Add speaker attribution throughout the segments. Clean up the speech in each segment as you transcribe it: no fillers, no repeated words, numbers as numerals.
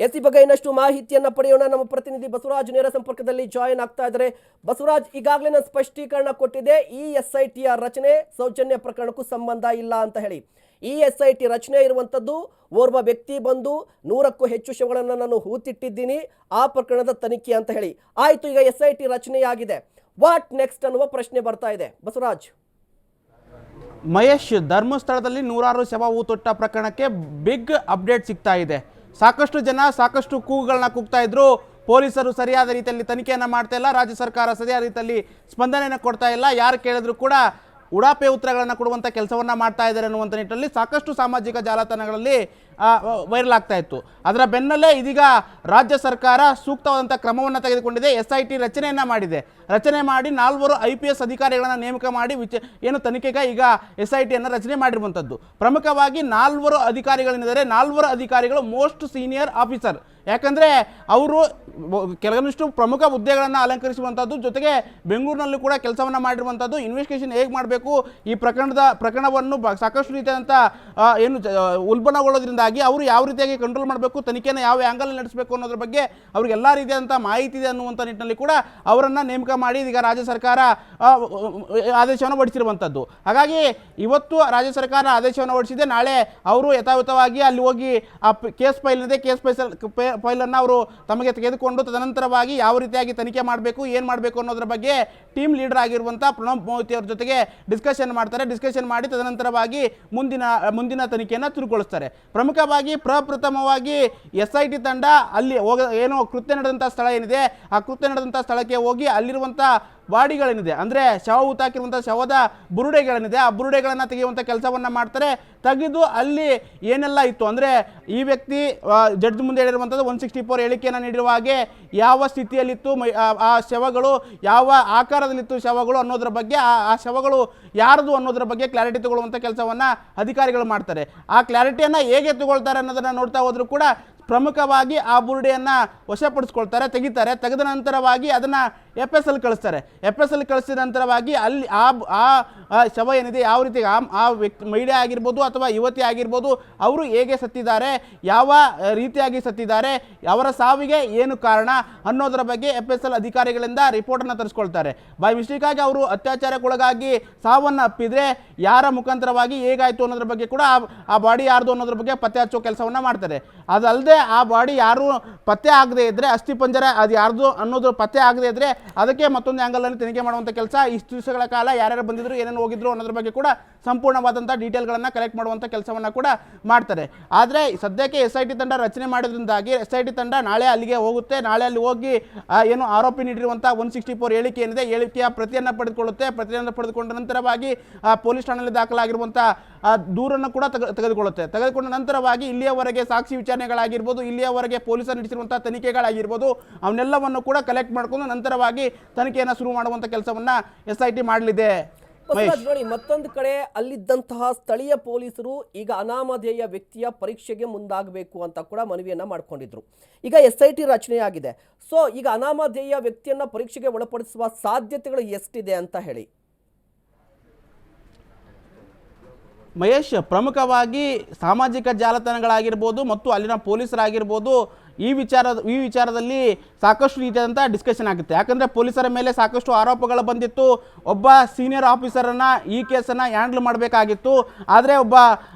Speaker 1: AC ಬಗ್ಗೆ ಇನ್ನಷ್ಟು ಮಾಹಿತಿಯನ್ನ ಪಡೆಯೋಣ. ನಮ್ಮ ಪ್ರತಿನಿಧಿ ಬಸವರಾಜ್ ನೇರ ಸಂಪರ್ಕದಲ್ಲಿ ಜಾಯಿನ್ ಆಗ್ತಾ ಇದ್ದಾರೆ. ಬಸವರಾಜ್, ಈಗಾಗಲೇ ನಾನು ಸ್ಪಷ್ಟೀಕರಣ ಕೊಟ್ಟಿದ್ದೆ, ಈ SITಯ ರಚನೆ ಸೌಜನ್ಯ ಪ್ರಕರಣಕ್ಕೂ ಸಂಬಂಧ ಇಲ್ಲ ಅಂತ ಹೇಳಿ. ಈ SIT ರಚನೆ ಇರುವಂಥದ್ದು ಓರ್ವ ವ್ಯಕ್ತಿ ಬಂದು 100ಕ್ಕೂ ಹೆಚ್ಚು ಶವಗಳನ್ನು ನಾನು ಹೂತಿಟ್ಟಿದ್ದೀನಿ, ಆ ಪ್ರಕರಣದ ತನಿಖೆ ಅಂತ ಹೇಳಿ ಆಯ್ತು. ಈಗ SIT ರಚನೆಯಾಗಿದೆ, ವಾಟ್ ನೆಕ್ಸ್ಟ್ ಅನ್ನುವ ಪ್ರಶ್ನೆ ಬರ್ತಾ ಇದೆ. ಬಸವರಾಜ್,
Speaker 2: ಮಹೇಶ್, ಧರ್ಮಸ್ಥಳದಲ್ಲಿ 100 ಶವ ಹೂತೊಟ್ಟ ಪ್ರಕರಣಕ್ಕೆ ಬಿಗ್ ಅಪ್ಡೇಟ್ ಸಿಗ್ತಾ ಇದೆ. ಸಾಕಷ್ಟು ಜನ ಸಾಕಷ್ಟು ಕೂಗುಗಳನ್ನ ಕೂಗ್ತಾ ಇದ್ರು, ಪೊಲೀಸರು ಸರಿಯಾದ ರೀತಿಯಲ್ಲಿ ತನಿಖೆಯನ್ನು ಮಾಡ್ತಾ ಇಲ್ಲ, ರಾಜ್ಯ ಸರ್ಕಾರ ಸರಿಯಾದ ರೀತಿಯಲ್ಲಿ ಸ್ಪಂದನೆಯನ್ನು ಕೊಡ್ತಾ ಇಲ್ಲ, ಯಾರು ಕೇಳಿದ್ರು ಕೂಡ ಉಡಾಪೆ ಉತ್ತರಗಳನ್ನು ಕೊಡುವಂಥ ಕೆಲಸವನ್ನು ಮಾಡ್ತಾ ಇದ್ದಾರೆ ಅನ್ನುವಂಥ ನಿಟ್ಟಿನಲ್ಲಿ ಸಾಕಷ್ಟು ಸಾಮಾಜಿಕ ಜಾಲತಾಣಗಳಲ್ಲಿ ವೈರಲ್ ಆಗ್ತಾ ಇತ್ತು. ಅದರ ಬೆನ್ನಲ್ಲೇ ಇದೀಗ ರಾಜ್ಯ ಸರ್ಕಾರ ಸೂಕ್ತವಾದಂಥ ಕ್ರಮವನ್ನು ತೆಗೆದುಕೊಂಡಿದೆ. SIT ರಚನೆಯನ್ನು ಮಾಡಿದೆ. ರಚನೆ ಮಾಡಿ 4 IPS ಅಧಿಕಾರಿಗಳನ್ನು ನೇಮಕ ಮಾಡಿ ಏನು ತನಿಖೆಗೆ ಈಗ SITಯನ್ನು ರಚನೆ ಮಾಡಿರುವಂಥದ್ದು. ಪ್ರಮುಖವಾಗಿ 4 ಅಧಿಕಾರಿಗಳೇನಿದ್ದಾರೆ, 4 ಅಧಿಕಾರಿಗಳು ಮೋಸ್ಟ್ ಸೀನಿಯರ್ ಆಫೀಸರ್. ಯಾಕಂದರೆ ಅವರು ಕೆಲವೊಂದಿಷ್ಟು ಪ್ರಮುಖ ಹುದ್ದೆಗಳನ್ನು ಅಲಂಕರಿಸುವಂಥದ್ದು, ಜೊತೆಗೆ ಬೆಂಗಳೂರಿನಲ್ಲೂ ಕೂಡ ಕೆಲಸವನ್ನು ಮಾಡಿರುವಂಥದ್ದು. ಇನ್ವೆಸ್ಟಿಗೇಷನ್ ಹೇಗೆ ಮಾಡಬೇಕು, ಈ ಪ್ರಕರಣವನ್ನು ಸಾಕಷ್ಟು ರೀತಿಯಾದಂಥ ಏನು ಉಲ್ಬಣಗೊಳ್ಳೋದ್ರಿಂದಾಗಿ ಅವರು ಯಾವ ರೀತಿಯಾಗಿ ಕಂಟ್ರೋಲ್ ಮಾಡಬೇಕು, ತನಿಖೆಯನ್ನು ಯಾವ ಆ್ಯಂಗಲ್ ನಡೆಸಬೇಕು ಅನ್ನೋದ್ರ ಬಗ್ಗೆ ಅವ್ರಿಗೆ ಎಲ್ಲ ರೀತಿಯಾದಂಥ ಮಾಹಿತಿ ಇದೆ ಅನ್ನುವಂಥ ನಿಟ್ಟಿನಲ್ಲಿ ಕೂಡ ಅವರನ್ನು ನೇಮಕ ಮಾಡಿ ಈಗ ರಾಜ್ಯ ಸರ್ಕಾರ ಆದೇಶವನ್ನು ಹೊರಡಿಸಿರುವಂಥದ್ದು. ಹಾಗಾಗಿ ಇವತ್ತು ರಾಜ್ಯ ಸರ್ಕಾರ ಆದೇಶವನ್ನು ಹೊರಡಿಸಿದೆ. ನಾಳೆ ಅವರು ಯಥಾವತ್ತವಾಗಿ ಅಲ್ಲಿ ಹೋಗಿ ಆ ಕೇಸ್ ಫೈಲ್ ಇದೆ, ಕೇಸ್ ಫೈಲನ್ನು ಅವರು ತಮಗೆ ತೆಗೆದುಕೊಂಡು ತದನಂತರವಾಗಿ ಯಾವ ರೀತಿಯಾಗಿ ತನಿಖೆ ಮಾಡಬೇಕು, ಏನು ಮಾಡಬೇಕು ಅನ್ನೋದ್ರ ಬಗ್ಗೆ ಟೀಮ್ ಲೀಡರ್ ಆಗಿರುವಂಥ ಪ್ರಣಬ್ ಮೊಹಿತೆ ಅವರ ಜೊತೆಗೆ ಡಿಸ್ಕಷನ್ ಮಾಡ್ತಾರೆ. ಡಿಸ್ಕಷನ್ ಮಾಡಿ ತದನಂತರವಾಗಿ ಮುಂದಿನ ತನಿಖೆಯನ್ನು ತಿರುಗೊಳಿಸ್ತಾರೆ. ಪ್ರಮುಖವಾಗಿ ಪ್ರಪ್ರಥಮವಾಗಿ SIT ತಂಡ ಅಲ್ಲಿ ಏನು ಕೃತ್ಯ ನಡೆದಂಥ ಸ್ಥಳ ಏನಿದೆ, ಆ ಕೃತ್ಯ ನಡೆದಂಥ ಸ್ಥಳಕ್ಕೆ ಹೋಗಿ ಅಲ್ಲಿರುವಂಥ ಬಾಡಿಗಳೇನಿದೆ, ಅಂದರೆ ಶವ ಹೂತಾಕಿರುವಂಥ ಶವದ ಬುರುಡೆಗಳೇನಿದೆ, ಆ ಬುರುಡೆಗಳನ್ನು ತೆಗೆಯುವಂಥ ಕೆಲಸವನ್ನು ಮಾಡ್ತಾರೆ. ತೆಗೆದು ಅಲ್ಲಿ ಏನೆಲ್ಲ ಇತ್ತು ಅಂದರೆ, ಈ ವ್ಯಕ್ತಿ ಜಡ್ಜ್ ಮುಂದೆ ಹೇಳಿರುವಂಥದ್ದು 164 ಹೇಳಿಕೆಯನ್ನು ನೀಡಿರುವ ಹಾಗೆ ಯಾವ ಸ್ಥಿತಿಯಲ್ಲಿತ್ತು ಆ ಶವಗಳು, ಯಾವ ಆಕಾರದಲ್ಲಿತ್ತು ಶವಗಳು ಅನ್ನೋದ್ರ ಬಗ್ಗೆ, ಆ ಶವಗಳು ಯಾರ್ದು ಅನ್ನೋದ್ರ ಬಗ್ಗೆ ಕ್ಲಾರಿಟಿ ತಗೊಳ್ಳುವಂಥ ಕೆಲಸವನ್ನು ಅಧಿಕಾರಿಗಳು ಮಾಡ್ತಾರೆ. ಆ ಕ್ಲಾರಿಟಿಯನ್ನು ಹೇಗೆ ತಗೊಳ್ತಾರೆ ಅನ್ನೋದನ್ನು ನೋಡ್ತಾ ಹೋದರೂ ಕೂಡ ಪ್ರಮುಖವಾಗಿ ಆ ಬುರುಡೆಯನ್ನು ವಶಪಡಿಸ್ಕೊಳ್ತಾರೆ, ತೆಗಿತಾರೆ. ತೆಗೆದ ನಂತರವಾಗಿ ಅದನ್ನು FSL ಕಳಿಸ್ತಾರೆ. FSL ಕಳಿಸಿದ ನಂತರವಾಗಿ ಅಲ್ಲಿ ಆ ಶವ ಏನಿದೆ, ಯಾವ ರೀತಿ ಆ ವ್ಯಕ್ತಿ ಮಹಿಳೆ ಆಗಿರ್ಬೋದು ಅಥವಾ ಯುವತಿ ಆಗಿರ್ಬೋದು, ಅವರು ಹೇಗೆ ಸತ್ತಿದ್ದಾರೆ, ಯಾವ ರೀತಿಯಾಗಿ ಸತ್ತಿದ್ದಾರೆ, ಅವರ ಸಾವಿಗೆ ಏನು ಕಾರಣ ಅನ್ನೋದರ ಬಗ್ಗೆ FSL ಅಧಿಕಾರಿಗಳಿಂದ ರಿಪೋರ್ಟನ್ನು ತರಿಸ್ಕೊಳ್ತಾರೆ. ಬೈ ಮಿಸ್ಟೇಕಾಗಿ ಅವರು ಅತ್ಯಾಚಾರಕ್ಕೊಳಗಾಗಿ ಸಾವನ್ನು ಅಪ್ಪಿದರೆ ಯಾರ ಮುಖಾಂತರವಾಗಿ ಹೇಗಾಯಿತು ಅನ್ನೋದ್ರ ಬಗ್ಗೆ ಕೂಡ ಆ ಬಾಡಿ ಯಾರ್ದು ಅನ್ನೋದ್ರ ಬಗ್ಗೆ ಪತ್ತೆ ಹಚ್ಚೋ ಕೆಲಸವನ್ನು ಮಾಡ್ತಾರೆ. ಅದಲ್ಲದೆ ಆ ಬಾಡಿ ಯಾರು ಪತ್ತೆ ಆಗದೆ ಇದ್ದರೆ, ಅಸ್ಥಿ ಪಂಜರ ಅದು ಯಾರ್ದು ಅನ್ನೋದು ಪತ್ತೆ ಆಗದೆ ಇದ್ದರೆ ಅದಕ್ಕೆ ಮತ್ತೊಂದು ಆ್ಯಂಗಲಲ್ಲಿ ತನಿಖೆ ಮಾಡುವಂಥ ಕೆಲಸ, ಇಷ್ಟು ದಿವಸಗಳ ಕಾಲ ಯಾರ್ಯಾರು ಬಂದಿದ್ರು, ಏನೇನು ಹೋಗಿದ್ರು ಅನ್ನೋದ್ರ ಬಗ್ಗೆ ಕೂಡ ಸಂಪೂರ್ಣವಾದಂಥ ಡೀಟೇಲ್ಗಳನ್ನು ಕಲೆಕ್ಟ್ ಮಾಡುವಂಥ ಕೆಲಸವನ್ನು ಕೂಡ ಮಾಡ್ತಾರೆ. ಆದರೆ ಸದ್ಯಕ್ಕೆ SIT ತಂಡ ರಚನೆ ಮಾಡೋದ್ರಿಂದಾಗಿ SIT ತಂಡ ನಾಳೆ ಅಲ್ಲಿಗೆ ಹೋಗುತ್ತೆ. ನಾಳೆ ಅಲ್ಲಿ ಹೋಗಿ ಏನು ಆರೋಪಿ ನೀಡಿರುವಂಥ 164 ಹೇಳಿಕೆ ಏನಿದೆ, ಹೇಳಿಕೆಯ ಪ್ರತಿಯನ್ನು ಪಡೆದುಕೊಳ್ಳುತ್ತೆ. ಪ್ರತಿಯನ್ನು ಪಡೆದುಕೊಂಡ ನಂತರವಾಗಿ ಪೊಲೀಸ್ ಠಾಣೆಯಲ್ಲಿ ದಾಖಲಾಗಿರುವಂಥ ದೂರನ್ನು ಕೂಡ ತೆಗೆದುಕೊಳ್ಳುತ್ತೆ. ತೆಗೆದುಕೊಂಡ ನಂತರವಾಗಿ ಇಲ್ಲಿಯವರೆಗೆ ಸಾಕ್ಷಿ ವಿಚಾರಣೆಗಳಾಗಿರ್ಬೋದು, ಇಲ್ಲಿಯವರೆಗೆ ಪೊಲೀಸರು ನಡೆಸಿರುವಂಥ ತನಿಖೆಗಳಾಗಿರ್ಬೋದು, ಅವನ್ನೆಲ್ಲವನ್ನು ಕೂಡ ಕಲೆಕ್ಟ್ ಮಾಡಿಕೊಂಡು ನಂತರವಾಗಿ ತನಿಖೆಯನ್ನು ಶುರು ಮಾಡುವಂಥ ಕೆಲಸವನ್ನು SIT ಮಾಡಲಿದೆ.
Speaker 1: ನೋಡಿ, ಮತ್ತೊಂದು ಕಡೆ ಅಲ್ಲಿದ್ದಂತಹ ಸ್ಥಳೀಯ ಪೊಲೀಸರು ಈಗ ಅನಾಮಧೇಯ ವ್ಯಕ್ತಿಯ ಪರೀಕ್ಷೆಗೆ ಮುಂದಾಗಬೇಕು ಅಂತ ಕೂಡ ಮನವಿಯನ್ನ ಮಾಡ್ಕೊಂಡಿದ್ರು. ಈಗ SIT ರಚನೆಯಾಗಿದೆ. ಸೊ ಈಗ ಅನಾಮಧೇಯ ವ್ಯಕ್ತಿಯನ್ನ ಪರೀಕ್ಷೆಗೆ ಒಳಪಡಿಸುವ ಸಾಧ್ಯತೆಗಳು ಎಷ್ಟಿದೆ ಅಂತ ಹೇಳಿ.
Speaker 2: ಮಹೇಶ್, ಪ್ರಮುಖವಾಗಿ ಸಾಮಾಜಿಕ ಜಾಲತಾಣಗಳಾಗಿರ್ಬೋದು ಮತ್ತು ಅಲ್ಲಿನ ಪೊಲೀಸರಾಗಿರ್ಬೋದು ಈ ವಿಚಾರದಲ್ಲಿ ಸಾಕಷ್ಟು ರೀತಿಯಾದಂಥ ಡಿಸ್ಕಷನ್ ಆಗುತ್ತೆ. ಯಾಕಂದರೆ ಪೊಲೀಸರ ಮೇಲೆ ಸಾಕಷ್ಟು ಆರೋಪಗಳು ಬಂದಿತ್ತು. ಒಬ್ಬ ಸೀನಿಯರ್ ಆಫೀಸರನ್ನು ಈ ಕೇಸನ್ನು ಹ್ಯಾಂಡಲ್ ಮಾಡಬೇಕಾಗಿತ್ತು. ಆದರೆ ಒಬ್ಬ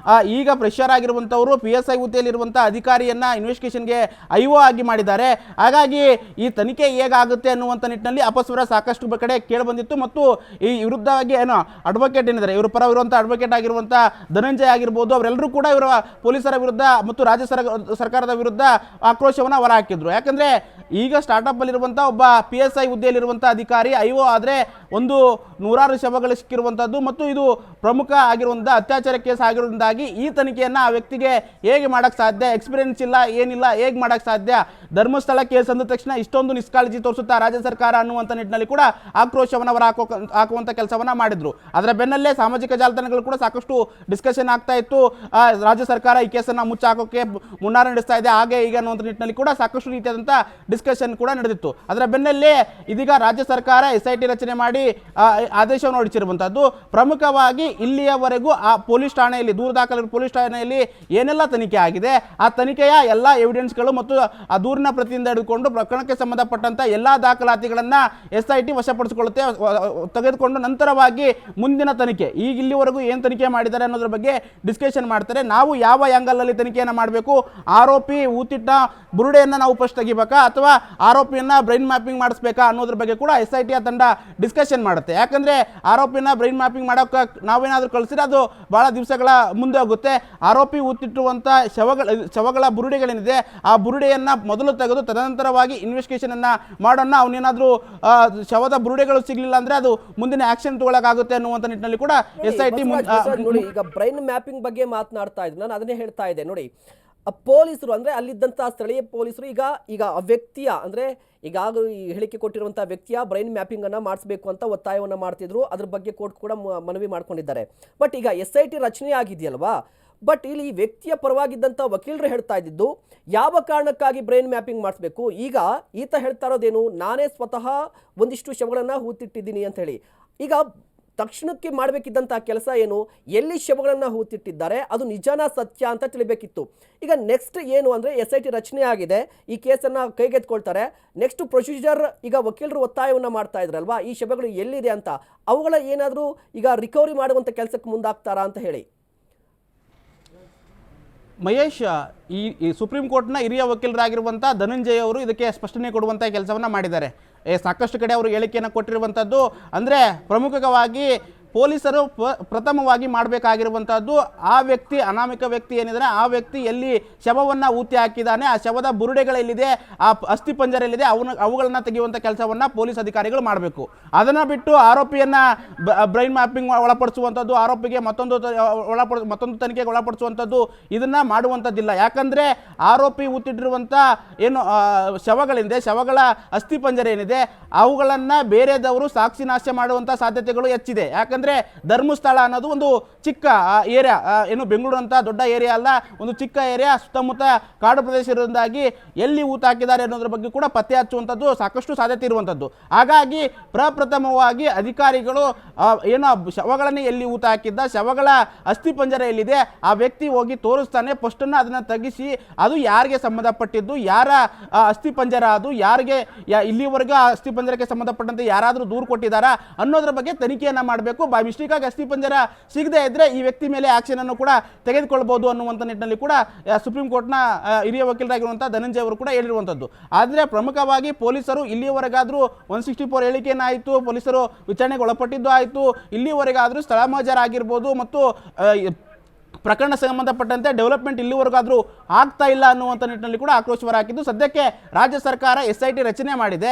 Speaker 2: ಈಗ ಫ್ರೆಷರ್ ಆಗಿರುವಂಥವರು PSI ಹುದ್ದೆಯಲ್ಲಿರುವಂಥ ಅಧಿಕಾರಿಯನ್ನು ಇನ್ವೆಸ್ಟಿಗೇಷನ್ಗೆ IO ಆಗಿ ಮಾಡಿದ್ದಾರೆ. ಹಾಗಾಗಿ ಈ ತನಿಖೆ ಹೇಗಾಗುತ್ತೆ ಅನ್ನುವಂಥ ನಿಟ್ಟಿನಲ್ಲಿ ಅಪಸ್ವರ ಸಾಕಷ್ಟು ಕಡೆ ಕೇಳಿಬಂದಿತ್ತು. ಮತ್ತು ಈ ವಿರುದ್ಧವಾಗಿ ಏನೋ ಅಡ್ವೊಕೇಟ್ ಏನಿದ್ದಾರೆ, ಇವರು ಪರ ಇರುವಂಥ ಅಡ್ವೊಕೇಟ್ ಆಗಿರುವಂಥ ಧನಂಜಯ ಆಗಿರ್ಬೋದು, ಅವರೆಲ್ಲರೂ ಕೂಡ ಇವರ ಪೊಲೀಸರ ವಿರುದ್ಧ ಮತ್ತು ರಾಜ್ಯ ಸರ್ಕಾರದ ವಿರುದ್ಧ ಆಕ್ರೋಶವನ್ನು ಹೊರಹಾಕಿದ್ರು. ಯಾಕಂದರೆ ಈಗ ಸ್ಟಾರ್ಟಪ್ಪಲ್ಲಿರುವಂಥ ಒಬ್ಬ PSI ಹುದ್ದೆಯಲ್ಲಿರುವಂಥ ಅಧಿಕಾರಿ IO ಆದರೆ 100 ಶವಗಳು ಸಿಕ್ಕಿರುವಂಥದ್ದು ಮತ್ತು ಇದು ಪ್ರಮುಖ ಆಗಿರುವಂಥ ಅತ್ಯಾಚಾರ ಕೇಸ್ ಆಗಿರೋದ್ರಿಂದಾಗಿ ಈ ತನಿಖೆಯನ್ನು ಆ ವ್ಯಕ್ತಿಗೆ ಹೇಗೆ ಮಾಡೋಕ್ಕೆ ಸಾಧ್ಯ, ಎಕ್ಸ್ಪೀರಿಯನ್ಸ್ ಇಲ್ಲ, ಏನಿಲ್ಲ, ಹೇಗೆ ಮಾಡೋಕ್ಕೆ ಸಾಧ್ಯ, ಧರ್ಮಸ್ಥಳ ಕೇಸ್ ಅಂದ ತಕ್ಷಣ ಇಷ್ಟೊಂದು ನಿಷ್ಕಾಳಜಿ ತೋರಿಸುತ್ತಾ ರಾಜ್ಯ ಸರ್ಕಾರ ಅನ್ನುವಂಥ ನಿಟ್ಟಿನಲ್ಲಿ ಕೂಡ ಆಕ್ರೋಶವನ್ನು ಅವರು ಹಾಕುವಂಥ ಕೆಲಸವನ್ನ ಮಾಡಿದ್ರು. ಅದರ ಬೆನ್ನಲ್ಲೇ ಸಾಮಾಜಿಕ ಜಾಲತಾಣಗಳು ಕೂಡ ಸಾಕಷ್ಟು ಡಿಸ್ಕಷನ್ ಆಗ್ತಾ ಇತ್ತು. ರಾಜ್ಯ ಸರ್ಕಾರ ಈ ಕೇಸನ್ನು ಮುಚ್ಚಾಕೋಕೆ ಮುನ್ನಾರ ನಡೆಸ್ತಾ ಇದೆ, ಹಾಗೆ ಈಗ ಅನ್ನುವಂಥ ನಿಟ್ಟಿನಲ್ಲಿ ಕೂಡ ಸಾಕಷ್ಟು ರೀತಿಯಾದಂಥ ಡಿಸ್ಕಷನ್ ಕೂಡ ನಡೆದಿತ್ತು. ಅದರ ಬೆನ್ನಲ್ಲೇ ಇದೀಗ ರಾಜ್ಯ ಸರ್ಕಾರ SIT ರಚನೆ ಮಾಡಿ ಆದೇಶವನ್ನು ಹೊರಡಿಸಿರುವಂಥದ್ದು. ಪ್ರಮುಖವಾಗಿ ಇಲ್ಲಿಯವರೆಗೂ ಆ ಪೊಲೀಸ್ ಠಾಣೆಯಲ್ಲಿ ದೂರು ದಾಖಲೆ ಪೊಲೀಸ್ ಠಾಣೆಯಲ್ಲಿ ಏನೆಲ್ಲ ತನಿಖೆ ಆಗಿದೆ, ಆ ತನಿಖೆಯ ಎಲ್ಲ ಎವಿಡೆನ್ಸ್ಗಳು ಮತ್ತು ಆ ದೂರಿನ ಪ್ರತಿಯಿಂದ ಹಿಡಿದುಕೊಂಡು ಪ್ರಕರಣಕ್ಕೆ ಸಂಬಂಧಪಟ್ಟಂತ ಎಲ್ಲ ದಾಖಲಾತಿಗಳನ್ನು SIT ವಶಪಡಿಸಿಕೊಳ್ಳುತ್ತೆ. ತೆಗೆದುಕೊಂಡು ನಂತರವಾಗಿ ಮುಂದಿನ ತನಿಖೆ ಈಗ ಇಲ್ಲಿವರೆಗೂ ಏನು ತನಿಖೆ ಮಾಡಿದ್ದಾರೆ ಅನ್ನೋದ್ರ ಬಗ್ಗೆ ಡಿಸ್ಕಷನ್ ಮಾಡ್ತಾರೆ. ನಾವು ಯಾವ ಆ್ಯಂಗಲಲ್ಲಿ ತನಿಖೆಯನ್ನು ಮಾಡಬೇಕು, ಆರೋಪಿ ಊತಿಟ್ಟ ಬುರುಡೆಯನ್ನು ನಾವು ಫಸ್ಟ್ ತೆಗಿಬೇಕಾ ಅಥವಾ ಆರೋಪಿಯನ್ನ ಬ್ರೈನ್ ಮ್ಯಾಪಿಂಗ್ ಮಾಡಿಸ್ಬೇಕಾ ಅನ್ನೋದ್ರ ಬಗ್ಗೆ ಕೂಡ SIT ತಂಡ ಡಿಸ್ಕಷನ್ ಮಾಡುತ್ತೆ. ಯಾಕಂದ್ರೆ ಆರೋಪಿನ ಬ್ರೈನ್ ಮ್ಯಾಪಿಂಗ್ ಮಾಡೋಕೆ ನಾವೇನಾದ್ರೂ ಕಳಿಸಿದ್ರೆ ಅದು ಬಹಳ ದಿವಸಗಳ ಮುಂದೆ ಹೋಗುತ್ತೆ. ಆರೋಪಿ ಊತಿಟ್ಟಿರುವಂಥ ಶವಗಳ ಬುರುಡೆಗಳೇನಿದೆ ಆ ಬುರುಡೆಯನ್ನ ಮೊದಲು ತೆಗೆದು ತದನಂತರವಾಗಿ ಇನ್ವೆಸ್ಟಿಗೇಷನ್ ಅನ್ನ ಮಾಡೋಣ. ಅವನೇನಾದ್ರೂ ಶವದ ಬುರುಡೆಗಳು ಸಿಗ್ಲಿಲ್ಲ ಅಂದ್ರೆ ಅದು ಮುಂದಿನ ಆಕ್ಷನ್ ತಗೊಳ್ಳೋಕ್ಕಾಗುತ್ತೆ ಅನ್ನುವಂಥ ನಿಟ್ಟಿನಲ್ಲಿ ಕೂಡ SIT
Speaker 1: ನೋಡಿ, ಈಗ ಬ್ರೈನ್ ಮ್ಯಾಪಿಂಗ್ ಬಗ್ಗೆ ಮಾತನಾಡ್ತಾ ಇದ್ರು, ನಾನು ಅದನ್ನೇ ಹೇಳ್ತಾ ಇದ್ದೆ. ನೋಡಿ, ಪೊಲೀಸರು ಅಂದ್ರೆ ಅಲ್ಲಿದ್ದಂತಹ ಸ್ಥಳೀಯ ಪೊಲೀಸರು ಈಗ ಆ ವ್ಯಕ್ತಿಯ ಅಂದ್ರೆ ಈಗಾಗಲೂ ಈ ಹೇಳಿಕೆ ಕೊಟ್ಟಿರುವಂಥ ವ್ಯಕ್ತಿಯ ಬ್ರೈನ್ ಮ್ಯಾಪಿಂಗ್ ಅನ್ನ ಮಾಡಿಸಬೇಕು ಅಂತ ಒತ್ತಾಯವನ್ನು ಮಾಡ್ತಿದ್ರು. ಅದ್ರ ಬಗ್ಗೆ ಕೋರ್ಟ್ ಕೂಡ ಮನವಿ ಮಾಡ್ಕೊಂಡಿದ್ದಾರೆ. ಬಟ್ ಈಗ SIT ರಚನೆ ಆಗಿದೆಯಲ್ವಾ, ಬಟ್ ಇಲ್ಲಿ ಈ ವ್ಯಕ್ತಿಯ ಪರವಾಗಿದ್ದಂಥ ವಕೀಲರು ಹೇಳ್ತಾ ಇದ್ದಿದ್ದು ಯಾವ ಕಾರಣಕ್ಕಾಗಿ ಬ್ರೈನ್ ಮ್ಯಾಪಿಂಗ್ ಮಾಡಿಸ್ಬೇಕು. ಈಗ ಈತ ಹೇಳ್ತಾ ಇರೋದೇನು, ನಾನೇ ಸ್ವತಃ ಒಂದಿಷ್ಟು ಶವಗಳನ್ನು ಹೂತಿಟ್ಟಿದ್ದೀನಿ ಅಂತ ಹೇಳಿ. ಈಗ ತಕ್ಷಣಕ್ಕೆ ಮಾಡಬೇಕಿದ್ದಂಥ ಕೆಲಸ ಏನು, ಎಲ್ಲಿ ಶವಗಳನ್ನು ಹೂತಿಟ್ಟಿದ್ದಾರೆ ಅದು ನಿಜನಾ ಸತ್ಯ ಅಂತ ತಿಳಿಬೇಕಿತ್ತು. ಈಗ ನೆಕ್ಸ್ಟ್ ಏನು ಅಂದರೆ SIT ರಚನೆ ಆಗಿದೆ, ಈ ಕೇಸನ್ನು ಕೈಗೆತ್ಕೊಳ್ತಾರೆ. ನೆಕ್ಸ್ಟ್ ಪ್ರೊಸೀಜರ್ ಈಗ ವಕೀಲರು ಒತ್ತಾಯವನ್ನು ಮಾಡ್ತಾ ಇದ್ರಲ್ವಾ, ಈ ಶವಗಳು ಎಲ್ಲಿದೆ ಅಂತ, ಅವುಗಳ ಏನಾದರೂ ಈಗ ರಿಕವರಿ ಮಾಡುವಂಥ ಕೆಲಸಕ್ಕೆ ಮುಂದಾಗ್ತಾರಾ ಅಂತ ಹೇಳಿ.
Speaker 2: ಮಹೇಶ್, ಈ ಸುಪ್ರೀಂ ಕೋರ್ಟ್ನ ಹಿರಿಯ ವಕೀಲರಾಗಿರುವಂಥ ಧನಂಜಯ್ ಅವರು ಇದಕ್ಕೆ ಸ್ಪಷ್ಟನೆ ಕೊಡುವಂಥ ಕೆಲಸವನ್ನು ಮಾಡಿದ್ದಾರೆ. ಸಾಕಷ್ಟು ಕಡೆ ಅವರು ಹೇಳಿಕೆಯನ್ನು ಕೊಟ್ಟಿರುವಂಥದ್ದು ಅಂದರೆ ಪ್ರಮುಖವಾಗಿ ಪೊಲೀಸರು ಪ್ರಥಮವಾಗಿ ಮಾಡಬೇಕಾಗಿರುವಂಥದ್ದು ಆ ವ್ಯಕ್ತಿ ಅನಾಮಿಕ ವ್ಯಕ್ತಿ ಏನಿದ್ದಾರೆ ಆ ವ್ಯಕ್ತಿ ಎಲ್ಲಿ ಶವವನ್ನು ಊತಿ ಹಾಕಿದ್ದಾನೆ, ಆ ಶವದ ಬುರುಡೆಗಳೆಲ್ಲಿದೆ, ಆ ಅಸ್ಥಿ ಪಂಜರ ಎಲ್ಲಿದೆ, ಅವುಗಳನ್ನು ತೆಗೆಯುವಂಥ ಕೆಲಸವನ್ನು ಪೊಲೀಸ್ ಅಧಿಕಾರಿಗಳು ಮಾಡಬೇಕು. ಅದನ್ನು ಬಿಟ್ಟು ಆರೋಪಿಯನ್ನು ಬ್ರೈನ್ ಮ್ಯಾಪಿಂಗ್ ಒಳಪಡಿಸುವಂಥದ್ದು, ಆರೋಪಿಗೆ ಮತ್ತೊಂದು ತನಿಖೆಗೆ ಒಳಪಡಿಸುವಂಥದ್ದು ಇದನ್ನು ಮಾಡುವಂಥದ್ದಿಲ್ಲ. ಯಾಕಂದರೆ ಆರೋಪಿ ಊತಿಟ್ಟಿರುವಂಥ ಏನು ಶವಗಳಿಂದ ಶವಗಳ ಅಸ್ಥಿ ಪಂಜರ ಏನಿದೆ ಅವುಗಳನ್ನು ಬೇರೆದವರು ಸಾಕ್ಷಿ ನಾಶ ಮಾಡುವಂಥ ಸಾಧ್ಯತೆಗಳು ಹೆಚ್ಚಿದೆ. ಯಾಕಂದರೆ ಧರ್ಮಸ್ಥಳ ಅನ್ನೋದು ಒಂದು ಚಿಕ್ಕ ಏರಿಯಾ, ಏನು ಬೆಂಗಳೂರು ಅಂತ ದೊಡ್ಡ ಏರಿಯಾ ಅಲ್ಲ, ಒಂದು ಚಿಕ್ಕ ಏರಿಯಾ, ಸುತ್ತಮುತ್ತ ಕಾಡು ಪ್ರದೇಶ ಇರೋದ್ರಿಂದಾಗಿ ಎಲ್ಲಿ ಊತ ಹಾಕಿದ್ದಾರೆ ಅನ್ನೋದ್ರ ಬಗ್ಗೆ ಕೂಡ ಪತ್ತೆ ಹಚ್ಚುವಂಥದ್ದು ಸಾಕಷ್ಟು ಸಾಧ್ಯತೆ ಇರುವಂಥದ್ದು. ಹಾಗಾಗಿ ಪ್ರಪ್ರಥಮವಾಗಿ ಅಧಿಕಾರಿಗಳು ಏನು ಶವಗಳನ್ನು ಎಲ್ಲಿ ಊತ ಹಾಕಿದ್ದ, ಶವಗಳ ಅಸ್ಥಿ ಪಂಜರ ಎಲ್ಲಿದೆ ಆ ವ್ಯಕ್ತಿ ಹೋಗಿ ತೋರಿಸ್ತಾನೆ. ಫಸ್ಟನ್ನು ಅದನ್ನು ತೆಗಿಸಿ ಅದು ಯಾರಿಗೆ ಸಂಬಂಧಪಟ್ಟಿದ್ದು, ಯಾರ ಅಸ್ಥಿ ಪಂಜರ, ಅದು ಯಾರಿಗೆ ಇಲ್ಲಿವರೆಗೂ ಆ ಅಸ್ಥಿ ಪಂಜರಕ್ಕೆ ಸಂಬಂಧಪಟ್ಟಂತೆ ಯಾರಾದರೂ ದೂರು ಕೊಟ್ಟಿದ್ದಾರಾ ಅನ್ನೋದ್ರ ಬಗ್ಗೆ ತನಿಖೆಯನ್ನು ಮಾಡಬೇಕು. ಬೈ ಮಿಸ್ಟೇಕ್ ಆಗಿ ಅಸ್ಥಿ ಪಂಜರ ಸಿಗದೆ ಇದ್ರೆ ಈ ವ್ಯಕ್ತಿ ಮೇಲೆ ಆಕ್ಷನ್ ಅನ್ನು ಕೂಡ ತೆಗೆದುಕೊಳ್ಳಬಹುದು ಅನ್ನುವಂಥ ನಿಟ್ಟಿನಲ್ಲಿ ಕೂಡ ಸುಪ್ರೀಂ ಕೋರ್ಟ್ನ ಹಿರಿಯ ವಕೀಲರಾಗಿರುವಂತಹ ಧನಂಜಯ್ ಅವರು ಕೂಡ ಹೇಳಿರುವಂಥದ್ದು. ಆದರೆ ಪ್ರಮುಖವಾಗಿ ಪೊಲೀಸರು ಇಲ್ಲಿವರೆಗಾದರೂ 164 ಹೇಳಿಕೆಯನ್ನು ಆಯಿತು, ಪೊಲೀಸರು ವಿಚಾರಣೆಗೆ ಒಳಪಟ್ಟಿದ್ದು ಆಯಿತು, ಇಲ್ಲಿವರೆಗಾದರೂ ಸ್ಥಳ ಮಹಜರಾಗಿರ್ಬೋದು ಮತ್ತು ಪ್ರಕರಣ ಸಂಬಂಧಪಟ್ಟಂತೆ ಡೆವಲಪ್ಮೆಂಟ್ ಇಲ್ಲಿವರೆಗಾದರೂ ಆಗ್ತಾ ಇಲ್ಲ ಅನ್ನುವಂಥ ನಿಟ್ಟಿನಲ್ಲಿ ಕೂಡ ಆಕ್ರೋಶ ಹೊರಹಾಕಿದ್ದು. ಸದ್ಯಕ್ಕೆ ರಾಜ್ಯ ಸರ್ಕಾರ SIT ರಚನೆ ಮಾಡಿದೆ.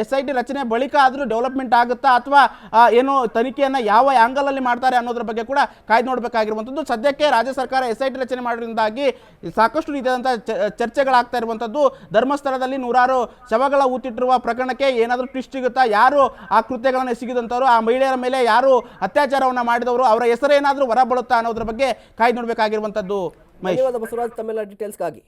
Speaker 2: SIT ರಚನೆ ಬಳಿಕ ಆದರೂ ಡೆವಲಪ್ಮೆಂಟ್ ಆಗುತ್ತಾ ಅಥವಾ ಏನು ತನಿಖೆಯನ್ನು ಯಾವ ಆ್ಯಂಗಲಲ್ಲಿ ಮಾಡ್ತಾರೆ ಅನ್ನೋದ್ರ ಬಗ್ಗೆ ಕೂಡ ಕಾಯ್ದು ನೋಡಬೇಕಾಗಿರುವಂಥದ್ದು. ಸದ್ಯಕ್ಕೆ ರಾಜ್ಯ ಸರ್ಕಾರ SIT ರಚನೆ ಮಾಡೋದ್ರಿಂದಾಗಿ ಸಾಕಷ್ಟು ರೀತಿಯಾದಂಥ ಚರ್ಚೆಗಳಾಗ್ತಾ ಇರುವಂಥದ್ದು. ಧರ್ಮಸ್ಥಳದಲ್ಲಿ ನೂರಾರು ಶವಗಳ ಊತಿಟ್ಟಿರುವ ಪ್ರಕರಣಕ್ಕೆ ಏನಾದರೂ ಟ್ವಿಸ್ಟ್ ಸಿಗುತ್ತಾ, ಯಾರು ಆ ಕೃತ್ಯಗಳನ್ನು ಎಸಗಿದಂಥವರು, ಆ ಮಹಿಳೆಯರ ಮೇಲೆ ಯಾರು ಅತ್ಯಾಚಾರವನ್ನು ಮಾಡಿದವರು, ಅವರ ಹೆಸರೇನಾದರೂ ಹೊರಬರುತ್ತಾ ಅನ್ನೋದ್ರ ಬಗ್ಗೆ ಕಾಯ್ದು ನೋಡಬೇಕಾಗಿರುವಂಥದ್ದು.
Speaker 1: ಧನ್ಯವಾದ ಬಸವರಾಜ್ ತಮ್ಮೆಲ್ಲ ಡೀಟೇಲ್ಸ್ಗಾಗಿ.